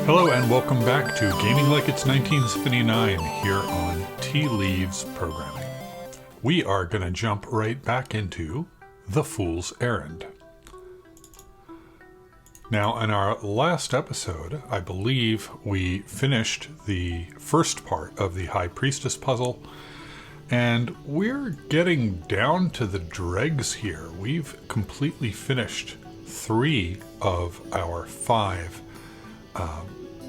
Hello and welcome back to Gaming Like It's 1979 here on Tea Leaves Programming. We are going to jump right back into The Fool's Errand. Now, in our last episode, I believe we finished the first part of the High Priestess puzzle, and we're getting down to the dregs here. We've completely finished 3 of our 5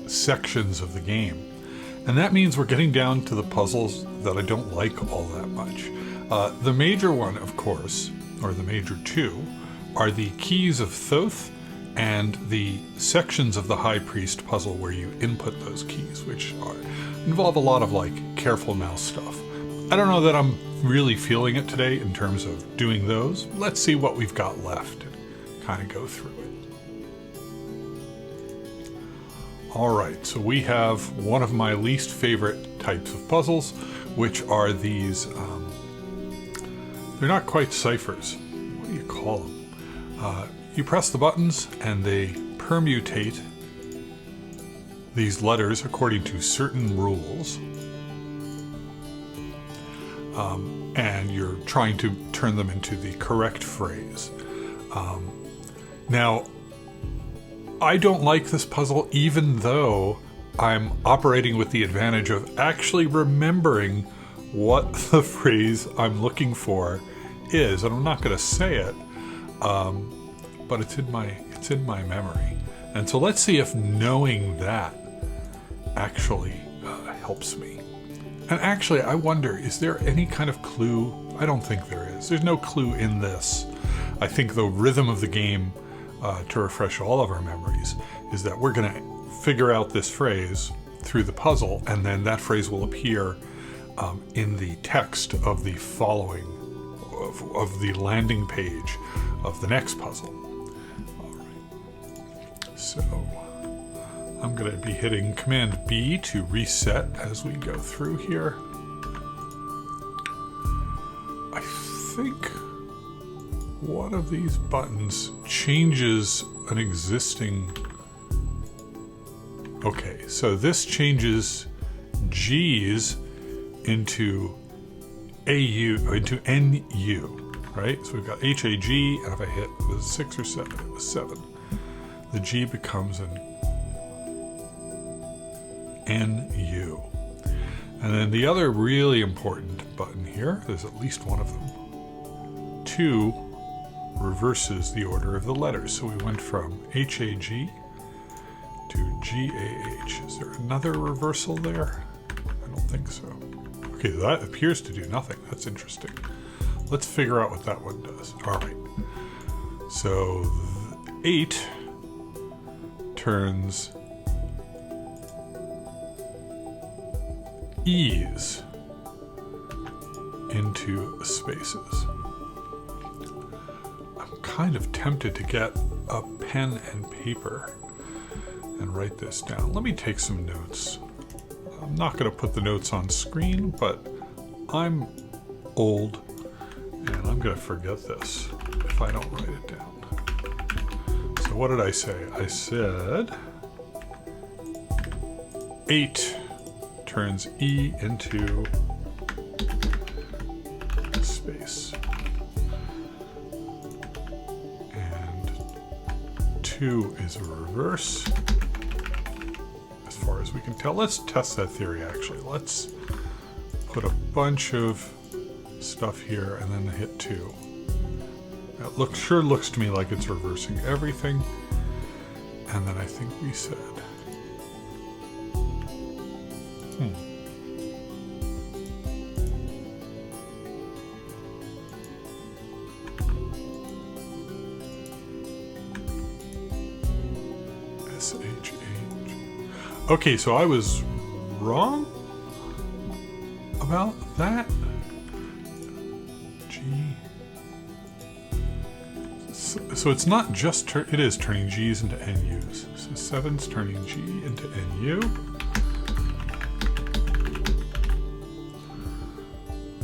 sections of the game. And that means we're getting down to the puzzles that I don't like all that much. The major one, of course, or the major 2, are the Keys of Thoth and the sections of the High Priest puzzle where you input those keys, which involve a lot of careful mouse stuff. I don't know that I'm really feeling it today in terms of doing those. Let's see what we've got left and kind of go through it. Alright, so we have one of my least favorite types of puzzles, which are these, they're not quite ciphers. What do you call them? You press the buttons and they permutate these letters according to certain rules. And you're trying to turn them into the correct phrase. Now, I don't like this puzzle, even though I'm operating with the advantage of actually remembering what the phrase I'm looking for is, and I'm not going to say it, but it's in my memory. And so let's see if knowing that actually helps me. And actually, I wonder, is there any kind of clue? I don't think there is. There's no clue in this. I think the rhythm of the game, to refresh all of our memories, is that we're going to figure out this phrase through the puzzle, and then that phrase will appear in the text of the following, of the landing page of the next puzzle. All right. So I'm going to be hitting Command B to reset as we go through here. I think one of these buttons changes an existing... Okay, so this changes G's into into NU, right? So we've got HAG, and if I hit, it was 6 or 7, it was 7. The G becomes an NU. And then the other really important button here, there's at least one of them, 2 reverses the order of the letters. So we went from HAG to GAH. Is there another reversal there? I don't think so. Okay, that appears to do nothing. That's interesting. Let's figure out what that one does. All right. So 8 turns E's into spaces. I'm kind of tempted to get a pen and paper and write this down. Let me take some notes. I'm not going to put the notes on screen, but I'm old and I'm going to forget this if I don't write it down. So what did I say? I said 8 turns E into space. And 2 is a reverse, as far as we can tell. Let's test that theory, actually. Let's put a bunch of stuff here and then hit 2. That sure looks to me like it's reversing everything. And then I think we said... SHH. Okay, so I was wrong about that. G. So it's not just it is turning G's into NU's. So 7's turning G into NU.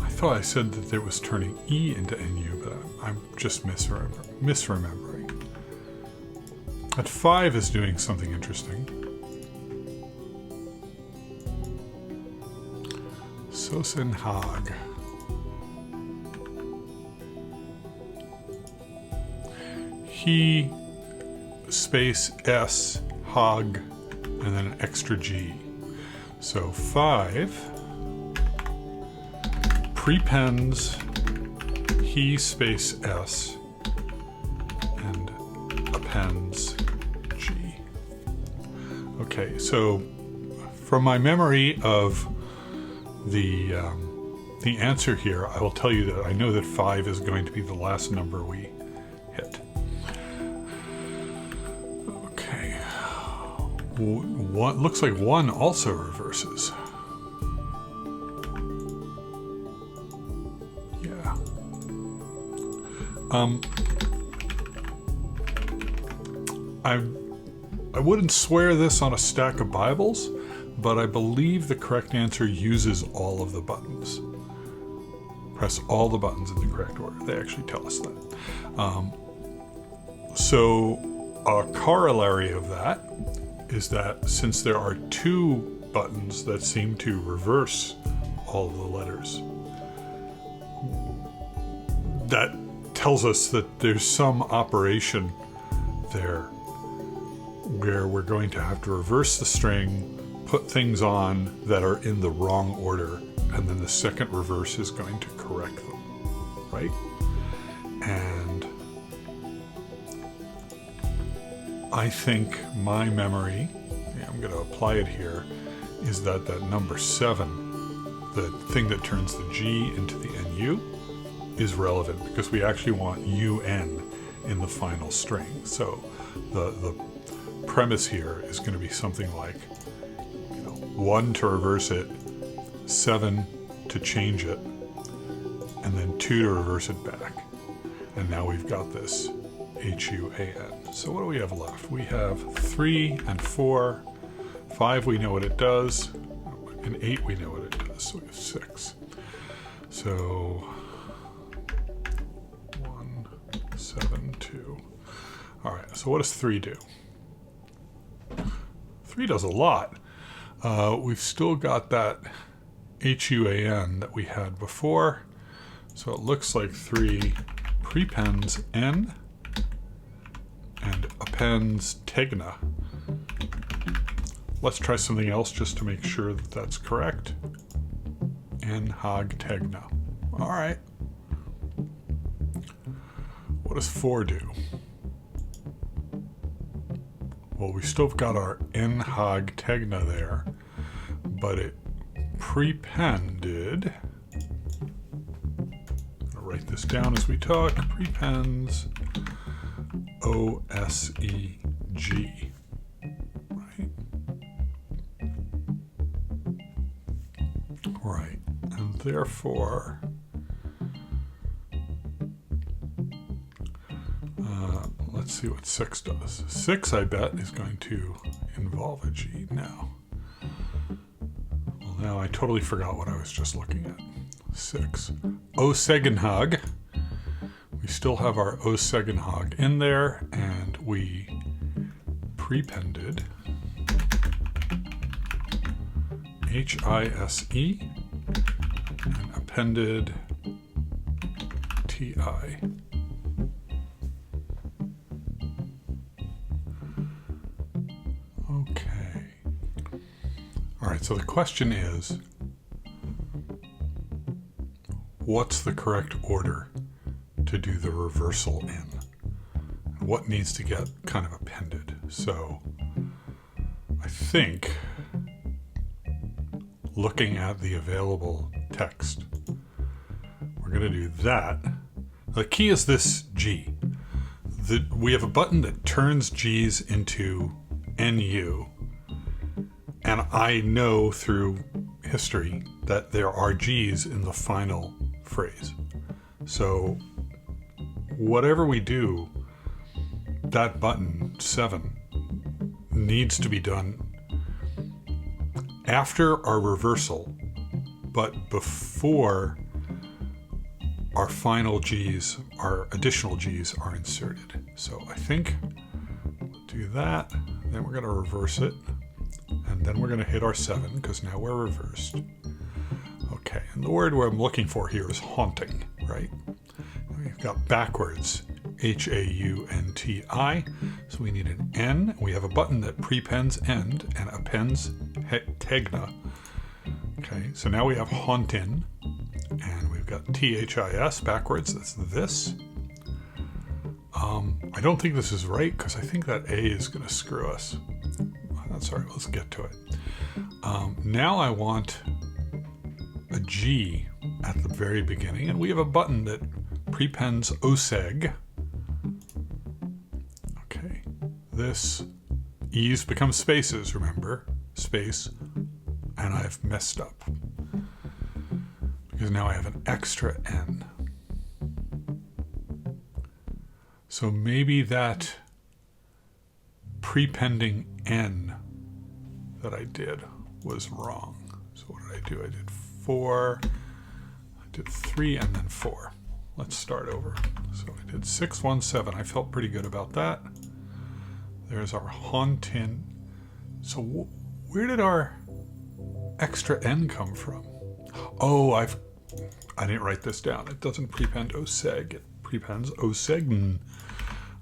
I thought I said that it was turning E into NU, but I'm just misremembering. At 5 is doing something interesting. Sosen Hag. He space S Hag and then an extra G. So 5 prepends he space S and appends G. Okay, so from my memory of the answer here, I will tell you that I know that 5 is going to be the last number we hit. Okay, looks like 1 also reverses. Yeah. I wouldn't swear this on a stack of Bibles, but I believe the correct answer uses all of the buttons. Press all the buttons in the correct order. They actually tell us that. So a corollary of that is that since there are 2 buttons that seem to reverse all of the letters, that tells us that there's some operation there where we're going to have to reverse the string, put things on that are in the wrong order, and then the second reverse is going to correct them, right? And I think my memory, I'm going to apply it here, is that number 7, the thing that turns the G into the NU, is relevant because we actually want UN in the final string. So the premise here is going to be something like 1 to reverse it, 7 to change it, and then 2 to reverse it back. And now we've got this HUAN. So what do we have left? We have 3 and 4. 5 we know what it does, and 8 we know what it does. So we have 6. So 1, 7, 2. All right, so what does 3 do? 3 does a lot. We've still got that HUAN that we had before. So it looks like 3 prepends N and appends Tegna. Let's try something else just to make sure that that's correct. N Hag Tegna. All right. What does 4 do? Well, we still got our N Hag Tegna there, but it prepended. I'll write this down as we talk. Prepends OSEG. Right, and therefore, let's see what 6 does. 6, I bet, is going to involve a G now. Well, now I totally forgot what I was just looking at. 6. Osegenhag. We still have our Osegenhag in there, and we prepended HISE and appended TI. Okay. All right, so the question is, what's the correct order to do the reversal in? And what needs to get kind of appended? So I think, looking at the available text, we're going to do that. The key is this G. We have a button that turns G's into NU, and I know through history that there are G's in the final phrase. So whatever we do, that button 7 needs to be done after our reversal, but before our final G's, our additional G's are inserted. So I think we'll do that, then we're going to reverse it, and then we're going to hit our 7 because now we're reversed. Okay. Okay, and the word I'm looking for here is haunting, right? We've got backwards, H-A-U-N-T-I. So we need an N. We have a button that prepends end and appends tegna. Okay, so now we have hauntin, and we've got T-H-I-S backwards. That's this. I don't think this is right because I think that A is going to screw us. That's all right. Let's get to it. Now I want a G at the very beginning, and we have a button that prepends oseg. Okay, this E's become spaces, remember? Space, and I've messed up because now I have an extra N. So maybe that prepending N that I did was wrong. So what did I do? I did 4, I did 3, and then 4. Let's start over. So I did 6, 1, 7. I felt pretty good about that. There's our hauntin. So where did our extra N come from? Oh, I didn't write this down. It doesn't prepend oseg. It prepends osegn.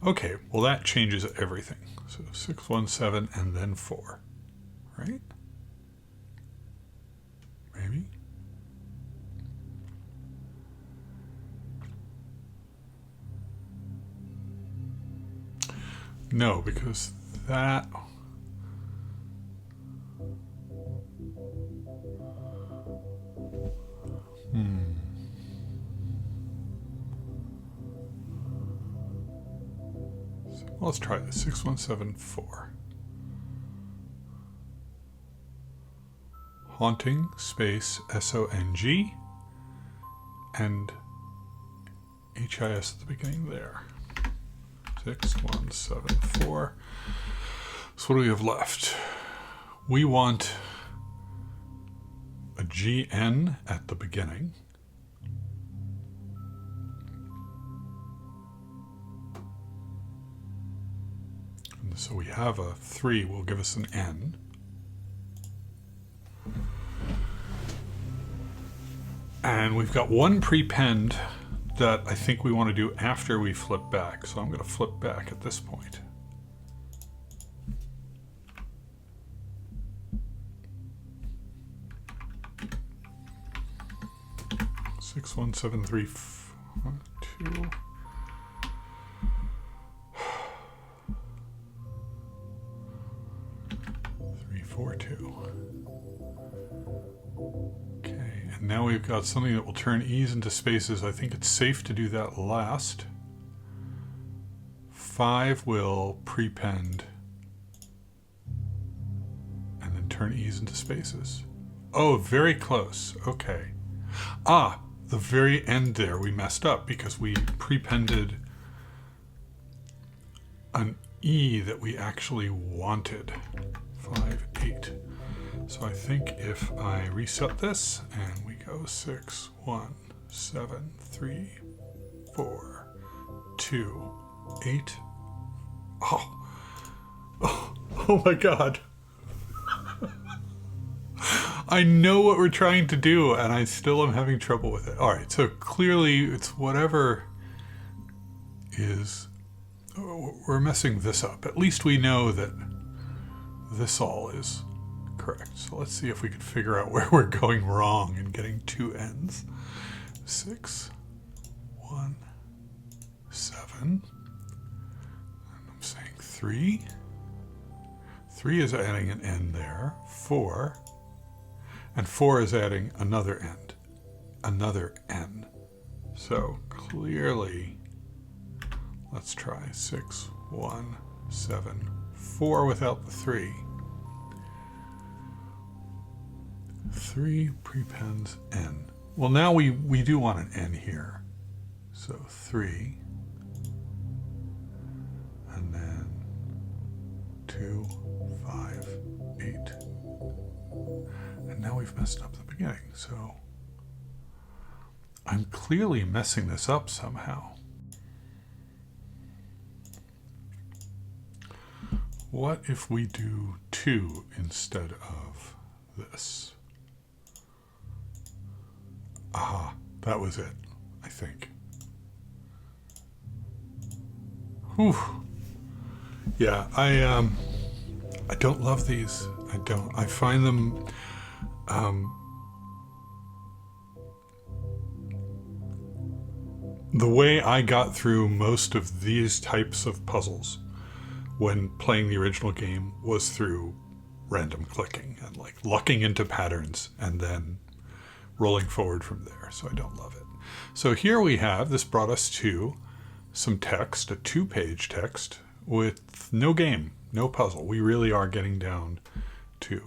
Okay, well that changes everything. So 6, 1, 7, and then 4. Right? Maybe? No, because that... So let's try this. 6, 1, 7, 4. Haunting, space, S-O-N-G, and H-I-S at the beginning there. 6, 1, 7, 4. So what do we have left? We want a G-N at the beginning. And so we have a 3 will give us an N. And we've got one prepend that I think we want to do after we flip back. So I'm going to flip back at this point. Six, 1, 7, 3, 2. 3, 4, 2. And now we've got something that will turn E's into spaces. I think it's safe to do that last. 5 will prepend and then turn E's into spaces. Oh, very close. Okay. Ah, the very end there we messed up because we prepended an E that we actually wanted. 5, 8. So I think if I reset this and we go 6, 1, 7, 3, 4, 2, 8. Oh my God. I know what we're trying to do and I still am having trouble with it. All right, so clearly it's whatever is, we're messing this up. At least we know that this all is correct. So let's see if we can figure out where we're going wrong and getting 2 N's. 6, 1, 7. And I'm saying 3. 3 is adding an N there. 4. And 4 is adding another N. So clearly, let's try 6, 1, 7, 4 without the 3. 3 prepends N. Well, now we do want an N here. So 3. And then 2, 5, 8. And now we've messed up the beginning. So I'm clearly messing this up somehow. What if we do 2 instead of this? Aha, that was it, I think. Whew. Yeah, I don't love these. I don't. I find them the way I got through most of these types of puzzles when playing the original game was through random clicking and like lucking into patterns and then rolling forward from there. So I don't love it. So here we have, this brought us to some text, a 2-page text with no game, no puzzle. We really are getting down to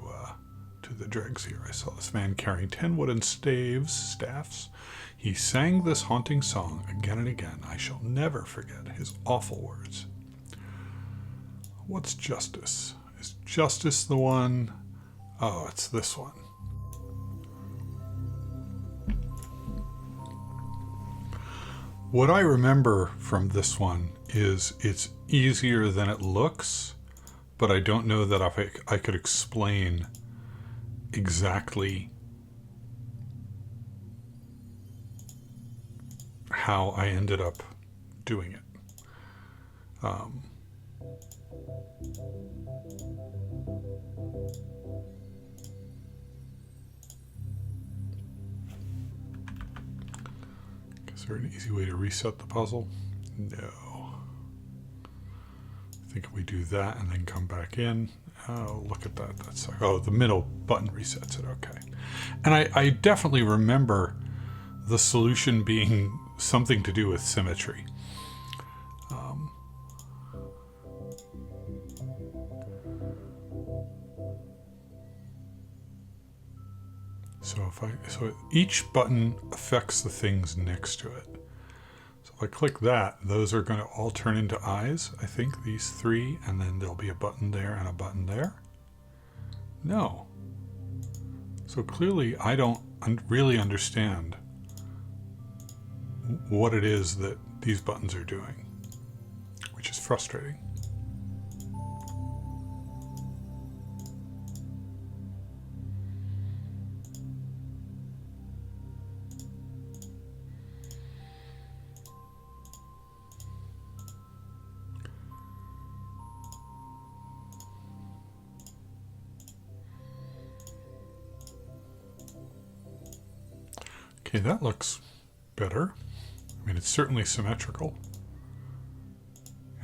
the dregs here. I saw this man carrying 10 wooden staffs. He sang this haunting song again and again. I shall never forget his awful words. What's justice? Is justice the one? Oh, it's this one. What I remember from this one is it's easier than it looks, but I don't know that I could explain exactly how I ended up doing it. Is there an easy way to reset the puzzle? No. I think we do that and then come back in. Oh, look at that. That's the middle button resets it. Okay. And I definitely remember the solution being something to do with symmetry. So each button affects the things next to it. So if I click that, those are going to all turn into eyes. I think these 3, and then there'll be a button there and a button there. No. So clearly I don't really understand what it is that these buttons are doing, which is frustrating. Okay, that looks better. I mean, it's certainly symmetrical.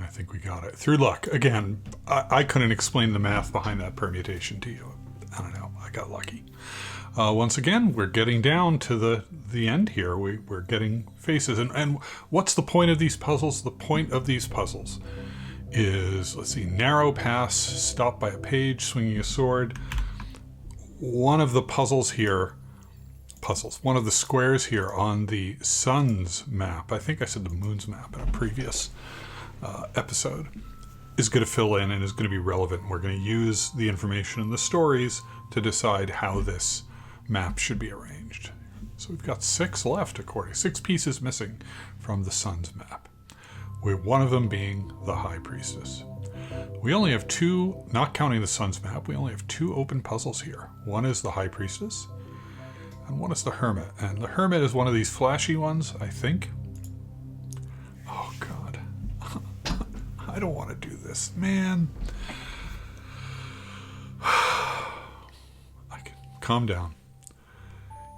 I think we got it. Through luck. Again, I couldn't explain the math behind that permutation to you. I don't know. I got lucky. Once again, we're getting down to the end here. We're getting faces. And what's the point of these puzzles? The point of these puzzles is, let's see, narrow pass, stop by a page, swinging a sword. One of the puzzles here, one of the squares here on the sun's map, I think I said the moon's map in a previous episode, is going to fill in and is going to be relevant. We're going to use the information in the stories to decide how this map should be arranged. So we've got 6 left, 6 pieces missing from the sun's map, with one of them being the High Priestess. We only have 2, not counting the sun's map, we only have 2 open puzzles here. One is the High Priestess, and one is the Hermit. And the Hermit is one of these flashy ones, I think. Oh, God. I don't want to do this, man. I can calm down.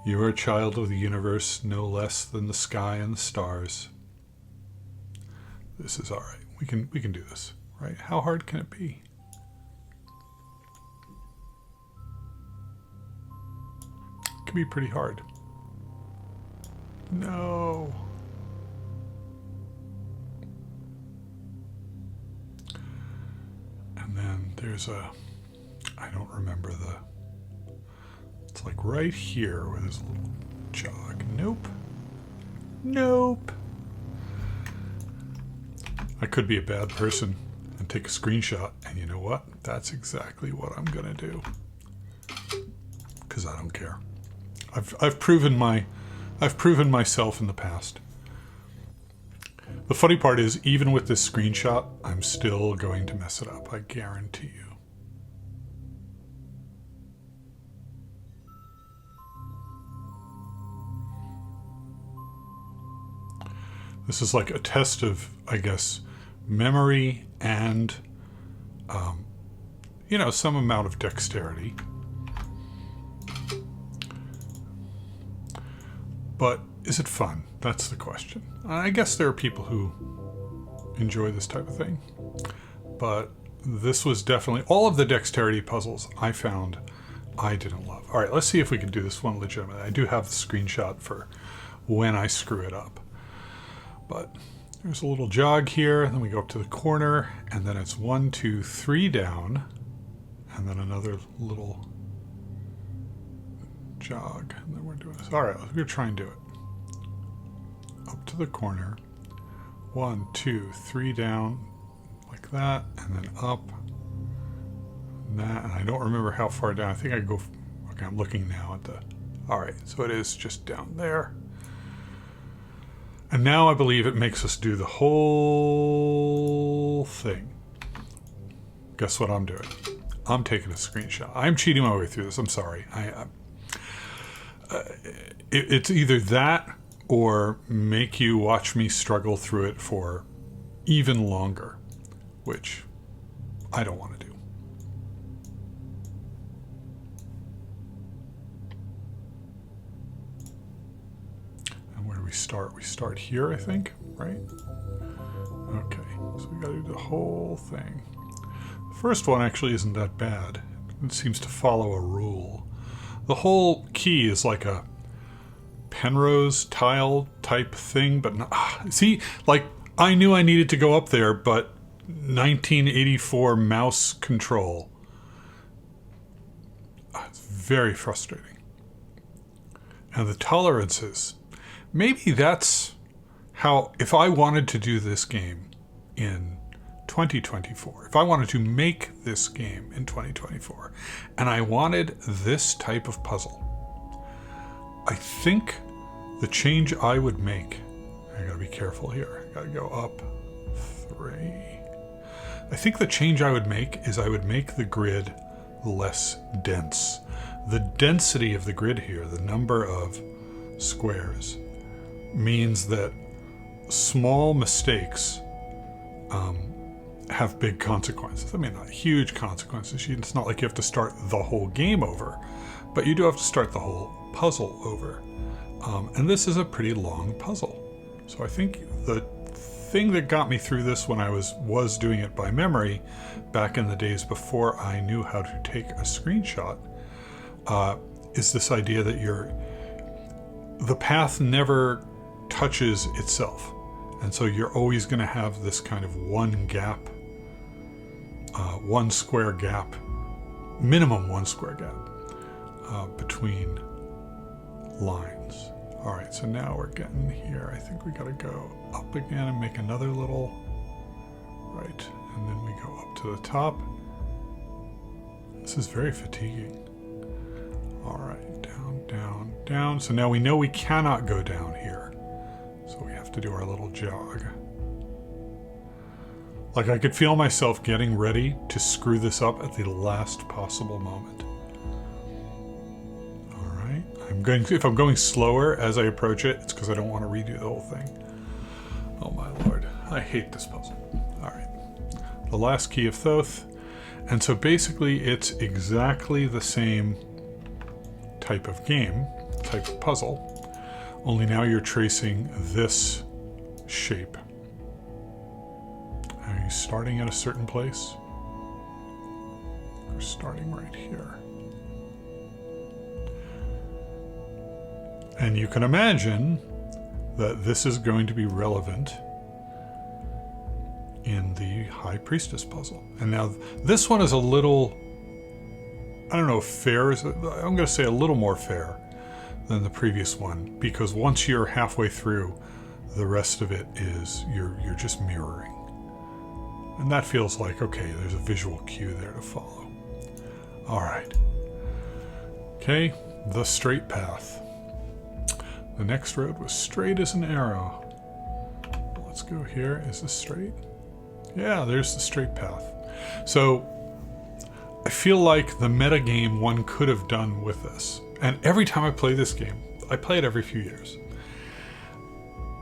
You are a child of the universe, no less than the sky and the stars. This is all right. We can do this, right? How hard can it be? It can be pretty hard. No. And then there's I don't remember it's like right here where there's a little jog. Nope. Nope. I could be a bad person and take a screenshot, and you know what? That's exactly what I'm gonna do. Because I don't care. I've proven myself in the past. The funny part is, even with this screenshot, I'm still going to mess it up. I guarantee you. This is like a test of, I guess, memory and, some amount of dexterity. But is it fun? That's the question. I guess there are people who enjoy this type of thing. But this was definitely... all of the dexterity puzzles I found I didn't love. All right, let's see if we can do this one legitimately. I do have the screenshot for when I screw it up. But there's a little jog here, then we go up to the corner, and then it's 1, 2, 3 down, and then another little jog, and then we're doing this. All right, we're gonna try and do it. Up to the corner, 1, 2, 3 down, like that, and then up, and that, and I don't remember how far down. I think I go, okay, I'm looking now at the, all right, so it is just down there. And now I believe it makes us do the whole thing. Guess what I'm doing? I'm taking a screenshot. I'm cheating my way through this. I'm sorry. It's either that or make you watch me struggle through it for even longer, which I don't want to do. We start. We start here, I think, right? Okay, so we gotta do the whole thing. The first one actually isn't that bad. It seems to follow a rule. The whole key is like a Penrose tile type thing, but not, see, like, I knew I needed to go up there, but 1984 mouse control. It's very frustrating. And the tolerances. Maybe that's how, if I wanted to do this game in 2024, if I wanted to make this game in 2024, and I wanted this type of puzzle, I think the change I would make, I gotta be careful here, I gotta go up 3. I think the change I would make is I would make the grid less dense. The density of the grid here, the number of squares, means that small mistakes have big consequences. I mean, not huge consequences. It's not like you have to start the whole game over, but you do have to start the whole puzzle over. And this is a pretty long puzzle. So I think the thing that got me through this when I was doing it by memory back in the days before I knew how to take a screenshot is this idea that the path never touches itself, and so you're always going to have this kind of one square gap, minimum 1 square gap between lines. All right, so now we're getting here. I think we got to go up again and make another little right, and then we go up to the top. This is very fatiguing. All right, down, down, down. So now we know we cannot go down here. So we have to do our little jog. Like, I could feel myself getting ready to screw this up at the last possible moment. All right. If I'm going slower as I approach it, it's because I don't want to redo the whole thing. Oh my lord. I hate this puzzle. All right. The last key of Thoth. And so basically it's exactly the same type of game, type of puzzle, only now you're tracing this shape. Are you starting at a certain place? We're starting right here. And you can imagine that this is going to be relevant in the High Priestess puzzle. And now this one is a little, I don't know if fair is, I'm going to say a little more fair than the previous one, because once you're halfway through, the rest of it is you're just mirroring. And that feels like, okay, there's a visual cue there to follow. All right. Okay, the straight path. The next road was straight as an arrow. Let's go here. Is this straight? Yeah, there's the straight path. So I feel like the metagame one could have done with this. And every time I play this game, I play it every few years.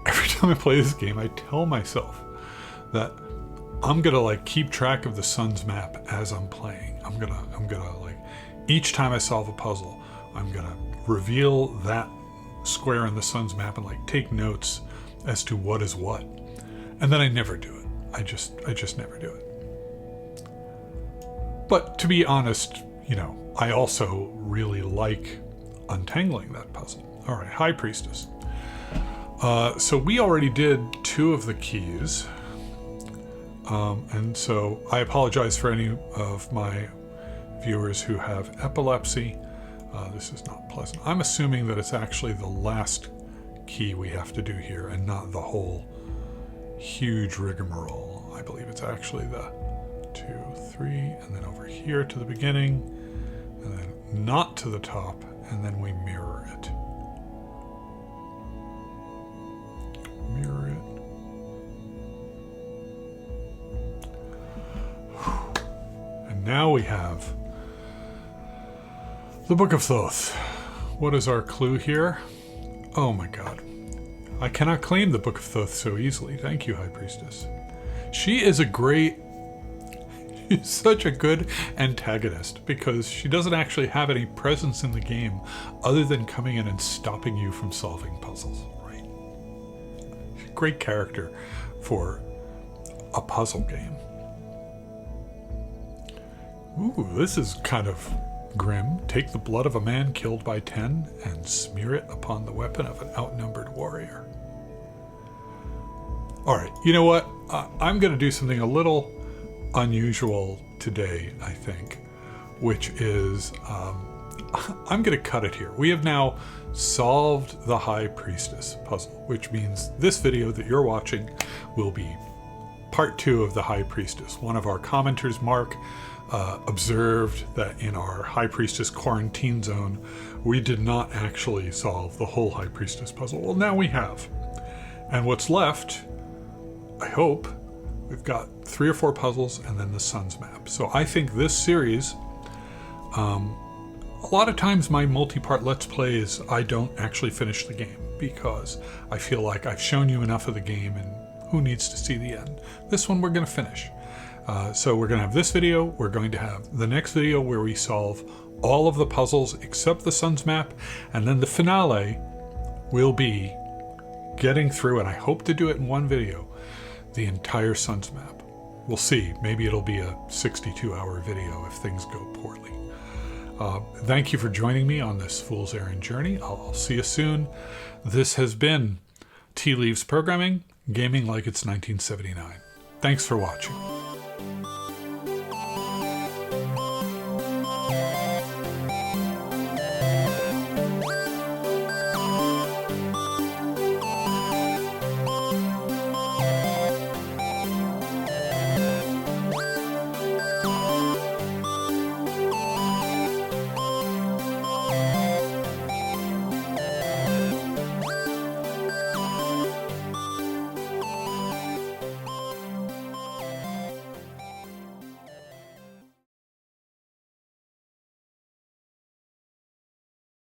Every time I play this game, I tell myself that I'm gonna like keep track of the sun's map as I'm playing. I'm gonna like, each time I solve a puzzle, I'm gonna reveal that square in the sun's map and like take notes as to what is what. And then I never do it. I just never do it. But to be honest, you know, I also really like untangling that puzzle. All right, High Priestess. So we already did 2 of the keys. And so I apologize for any of my viewers who have epilepsy. This is not pleasant. I'm assuming that it's actually the last key we have to do here and not the whole huge rigmarole. I believe it's actually the 2, 3, and then over here to the beginning, and then not to the top, and then we mirror it. Mirror it. And now we have the Book of Thoth. What is our clue here? Oh my god. I cannot claim the Book of Thoth so easily. Thank you, High Priestess. She is a great... She's such a good antagonist because she doesn't actually have any presence in the game other than coming in and stopping you from solving puzzles, right? She's a great character for a puzzle game. Ooh, this is kind of grim. Take the blood of a man killed by 10 and smear it upon the weapon of an outnumbered warrior. All right, you know what? I'm going to do something a little unusual today, I think, which is I'm going to cut it here. We have now solved the High Priestess puzzle, which means this video that you're watching will be part 2 of the High Priestess. One of our commenters, Mark, observed that in our High Priestess quarantine zone, we did not actually solve the whole High Priestess puzzle. Well, now we have. And what's left, I hope, we've got 3 or 4 puzzles and then the sun's map. So I think this series, a lot of times my multi-part Let's Plays, I don't actually finish the game because I feel like I've shown you enough of the game and who needs to see the end. This one we're going to finish. So we're going to have this video, we're going to have the next video where we solve all of the puzzles except the sun's map, and then the finale will be getting through, and I hope to do it in one video, the entire sun's map. We'll see, maybe it'll be a 62-hour video if things go poorly. Thank you for joining me on this Fool's Errand journey. I'll see you soon. This has been Tea Leaves Programming, gaming like it's 1979. Thanks for watching.